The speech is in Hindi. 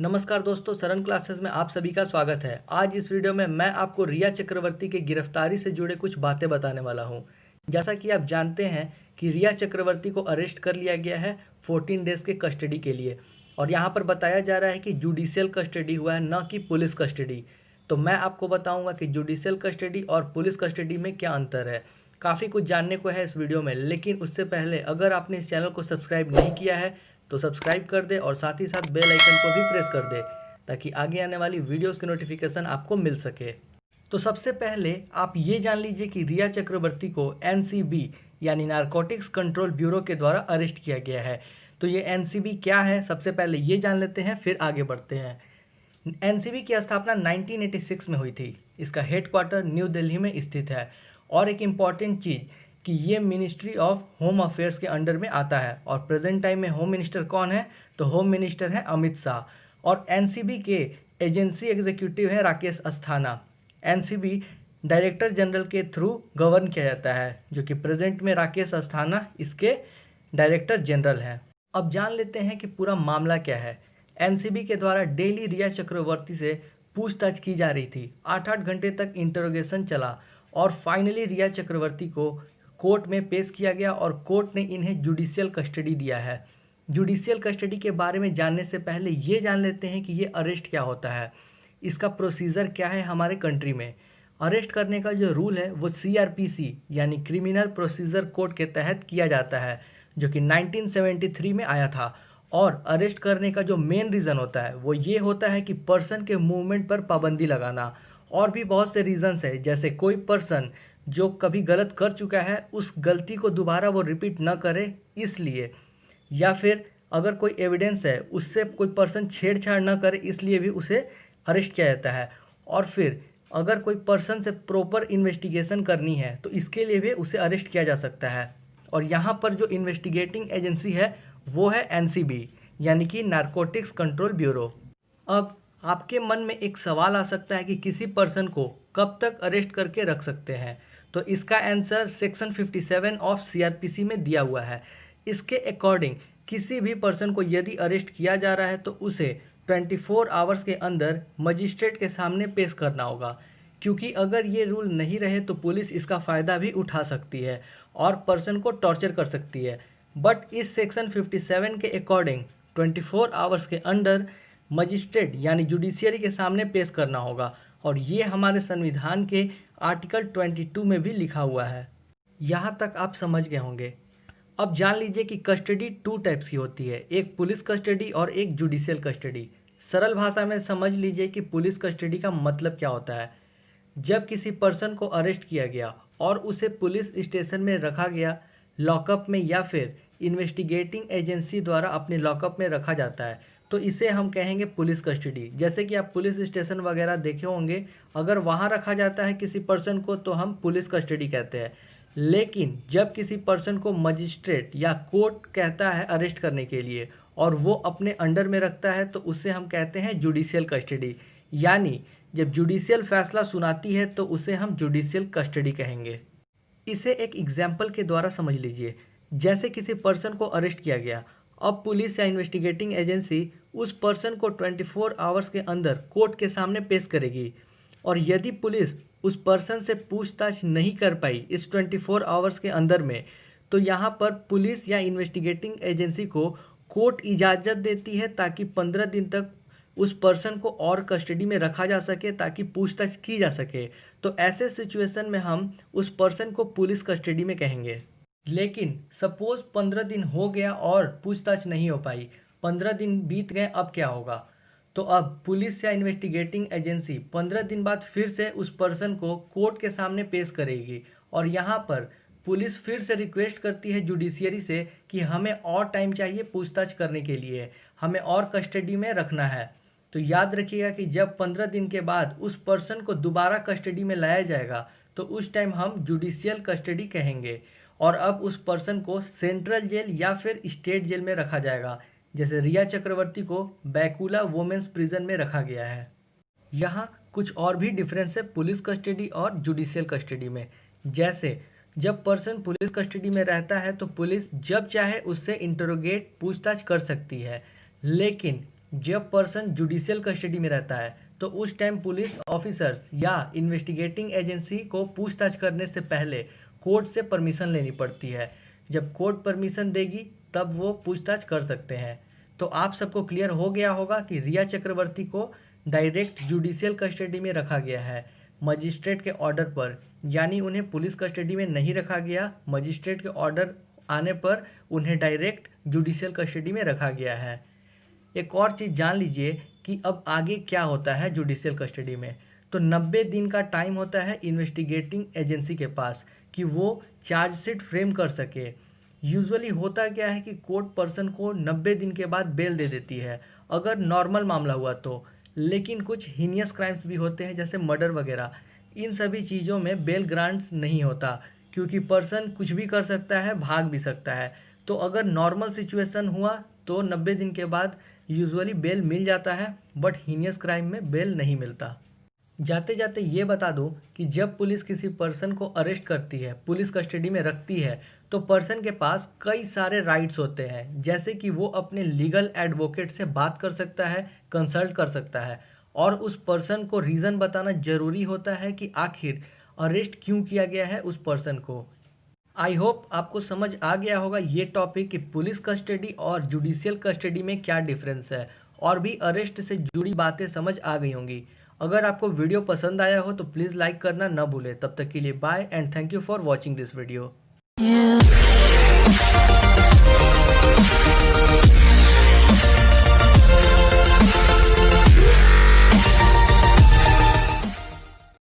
नमस्कार दोस्तों, सरन क्लासेस में आप सभी का स्वागत है। आज इस वीडियो में मैं आपको रिया चक्रवर्ती की गिरफ्तारी से जुड़े कुछ बातें बताने वाला हूं। जैसा कि आप जानते हैं कि रिया चक्रवर्ती को अरेस्ट कर लिया गया है 14 डेज के कस्टडी के लिए, और यहां पर बताया जा रहा है कि जुडिशियल कस्टडी हुआ है, न कि पुलिस कस्टडी। तो मैं आपको बताऊँगा कि जुडिशियल कस्टडी और पुलिस कस्टडी में क्या अंतर है। काफ़ी कुछ जानने को है इस वीडियो में, लेकिन उससे पहले अगर आपने इस चैनल को सब्सक्राइब नहीं किया है तो सब्सक्राइब कर दे और साथ ही साथ बेल आइकन को भी प्रेस कर दे ताकि आगे आने वाली वीडियोस की नोटिफिकेशन आपको मिल सके। तो सबसे पहले आप ये जान लीजिए कि रिया चक्रवर्ती को एनसीबी यानी नारकोटिक्स कंट्रोल ब्यूरो के द्वारा अरेस्ट किया गया है। तो ये एनसीबी क्या है, सबसे पहले ये जान लेते हैं, फिर आगे बढ़ते हैं। एनसीबी की स्थापना 1986 में हुई थी। इसका हेडक्वार्टर न्यू दिल्ली में स्थित है। और एक इम्पॉर्टेंट चीज़ कि ये मिनिस्ट्री ऑफ होम अफेयर्स के अंडर में आता है, और प्रेजेंट टाइम में होम मिनिस्टर कौन है, तो होम मिनिस्टर है अमित शाह। और एनसीबी के एजेंसी एग्जीक्यूटिव है Rakesh Asthana. NCB director general के थ्रू गवर्न किया जाता है, जो कि प्रेजेंट में राकेश अस्थाना इसके डायरेक्टर जनरल हैं। अब जान लेते हैं कि पूरा मामला क्या है। एनसीबी के द्वारा डेली रिया चक्रवर्ती से पूछताछ की जा रही थी। 8-8 घंटे तक इंटरोगेशन चला और फाइनली रिया चक्रवर्ती को कोर्ट में पेश किया गया और कोर्ट ने इन्हें जुडिशियल कस्टडी दिया है। जुडिशियल कस्टडी के बारे में जानने से पहले ये जान लेते हैं कि ये अरेस्ट क्या होता है, इसका प्रोसीजर क्या है हमारे कंट्री में। अरेस्ट करने का जो रूल है वो सीआरपीसी यानी क्रिमिनल प्रोसीजर कोड के तहत किया जाता है, जो कि 1973 में आया था। और अरेस्ट करने का जो मेन रीज़न होता है वो ये होता है कि पर्सन के मूवमेंट पर पाबंदी लगाना। और भी बहुत से रीज़न्स है, जैसे कोई पर्सन जो कभी गलत कर चुका है उस गलती को दोबारा वो रिपीट न करे इसलिए, या फिर अगर कोई एविडेंस है उससे कोई पर्सन छेड़छाड़ न करे इसलिए भी उसे अरेस्ट किया जाता है। और फिर अगर कोई पर्सन से प्रॉपर इन्वेस्टिगेशन करनी है तो इसके लिए भी उसे अरेस्ट किया जा सकता है। और यहाँ पर जो इन्वेस्टिगेटिंग एजेंसी है वो है एनसीबी यानी कि नारकोटिक्स कंट्रोल ब्यूरो। अब आपके मन में एक सवाल आ सकता है कि किसी पर्सन को कब तक अरेस्ट करके रख सकते हैं, तो इसका आंसर सेक्शन 57 ऑफ सीआरपीसी में दिया हुआ है। इसके अकॉर्डिंग किसी भी पर्सन को यदि अरेस्ट किया जा रहा है तो उसे 24 आवर्स के अंदर मजिस्ट्रेट के सामने पेश करना होगा, क्योंकि अगर ये रूल नहीं रहे तो पुलिस इसका फ़ायदा भी उठा सकती है और पर्सन को टॉर्चर कर सकती है। बट इस सेक्शन 57 के अकॉर्डिंग 24 आवर्स के अंदर मजिस्ट्रेट यानी जुडिशियरी के सामने पेश करना होगा, और ये हमारे संविधान के आर्टिकल 22 में भी लिखा हुआ है। यहाँ तक आप समझ गए होंगे। अब जान लीजिए कि कस्टडी 2 टाइप्स की होती है, एक पुलिस कस्टडी और एक जुडिशियल कस्टडी। सरल भाषा में समझ लीजिए कि पुलिस कस्टडी का मतलब क्या होता है। जब किसी पर्सन को अरेस्ट किया गया और उसे पुलिस स्टेशन में रखा गया, लॉकअप में, या फिर इन्वेस्टिगेटिंग एजेंसी द्वारा अपने लॉकअप में रखा जाता है, तो इसे हम कहेंगे पुलिस कस्टडी। जैसे कि आप पुलिस स्टेशन वगैरह देखे होंगे, अगर वहाँ रखा जाता है किसी पर्सन को तो हम पुलिस कस्टडी कहते हैं। लेकिन जब किसी पर्सन को मजिस्ट्रेट या कोर्ट कहता है अरेस्ट करने के लिए और वो अपने अंडर में रखता है तो उसे हम कहते हैं जुडिशियल कस्टडी। यानी जब जुडिशियल फैसला सुनाती है तो उसे हम जुडिशियल कस्टडी कहेंगे। इसे एक एग्जाम्पल के द्वारा समझ लीजिए। जैसे किसी पर्सन को अरेस्ट किया गया, अब पुलिस या इन्वेस्टिगेटिंग एजेंसी उस पर्सन को 24 आवर्स के अंदर कोर्ट के सामने पेश करेगी, और यदि पुलिस उस पर्सन से पूछताछ नहीं कर पाई इस 24 आवर्स के अंदर में, तो यहाँ पर पुलिस या इन्वेस्टिगेटिंग एजेंसी को कोर्ट इजाज़त देती है ताकि 15 दिन तक उस पर्सन को और कस्टडी में रखा जा सके ताकि पूछताछ की जा सके। तो ऐसे सिचुएशन में हम उस पर्सन को पुलिस कस्टडी में कहेंगे। लेकिन सपोज 15 दिन हो गया और पूछताछ नहीं हो पाई, 15 दिन बीत गए, अब क्या होगा? तो अब पुलिस या इन्वेस्टिगेटिंग एजेंसी 15 दिन बाद फिर से उस पर्सन को कोर्ट के सामने पेश करेगी, और यहाँ पर पुलिस फिर से रिक्वेस्ट करती है जुडिशियरी से कि हमें और टाइम चाहिए पूछताछ करने के लिए, हमें और कस्टडी में रखना है। तो याद रखिएगा कि जब 15 दिन के बाद उस पर्सन को दोबारा कस्टडी में लाया जाएगा तो उस टाइम हम जुडिशियल कस्टडी कहेंगे, और अब उस पर्सन को सेंट्रल जेल या फिर स्टेट जेल में रखा जाएगा। जैसे रिया चक्रवर्ती को बैकुला वुमेन्स प्रिजन में रखा गया है। यहाँ कुछ और भी डिफरेंस है पुलिस कस्टडी और जुडिशियल कस्टडी में। जैसे जब पर्सन पुलिस कस्टडी में रहता है तो पुलिस जब चाहे उससे इंटरोगेट पूछताछ कर सकती है, लेकिन जब पर्सन जुडिशियल कस्टडी में रहता है तो उस टाइम पुलिस ऑफिसर्स या इन्वेस्टिगेटिंग एजेंसी को पूछताछ करने से पहले कोर्ट से परमिशन लेनी पड़ती है। जब कोर्ट परमिशन देगी तब वो पूछताछ कर सकते हैं। तो आप सबको क्लियर हो गया होगा कि रिया चक्रवर्ती को डायरेक्ट जुडिशियल कस्टडी में रखा गया है मजिस्ट्रेट के ऑर्डर पर, यानी उन्हें पुलिस कस्टडी में नहीं रखा गया। मजिस्ट्रेट के ऑर्डर आने पर उन्हें डायरेक्ट जुडिशियल कस्टडी में रखा गया है। एक और चीज़ जान लीजिए कि अब आगे क्या होता है जुडिशियल कस्टडी में। तो 90 दिन का टाइम होता है इन्वेस्टिगेटिंग एजेंसी के पास कि वो चार्जशीट फ्रेम कर सके। यूजुअली होता क्या है कि कोर्ट पर्सन को 90 दिन के बाद बेल दे देती है अगर नॉर्मल मामला हुआ तो, लेकिन कुछ हीनियस क्राइम्स भी होते हैं जैसे मर्डर वगैरह, इन सभी चीज़ों में बेल ग्रांट्स नहीं होता क्योंकि पर्सन कुछ भी कर सकता है, भाग भी सकता है। तो अगर नॉर्मल सिचुएशन हुआ तो 90 दिन के बाद यूजुअली बेल मिल जाता है, बट हीनियस क्राइम में बेल नहीं मिलता। जाते जाते ये बता दूं कि जब पुलिस किसी पर्सन को अरेस्ट करती है, पुलिस कस्टडी में रखती है, तो पर्सन के पास कई सारे राइट्स होते हैं, जैसे कि वो अपने लीगल एडवोकेट से बात कर सकता है, कंसल्ट कर सकता है, और उस पर्सन को रीज़न बताना ज़रूरी होता है कि आखिर अरेस्ट क्यों किया गया है उस पर्सन को। आई होप आपको समझ आ गया होगा ये टॉपिक कि पुलिस कस्टडी और जुडिशियल कस्टडी में क्या डिफरेंस है, और भी अरेस्ट से जुड़ी बातें समझ आ गई होंगी। अगर आपको वीडियो पसंद आया हो तो प्लीज़ लाइक करना ना भूलें। तब तक के लिए bye and thank you for watching this video.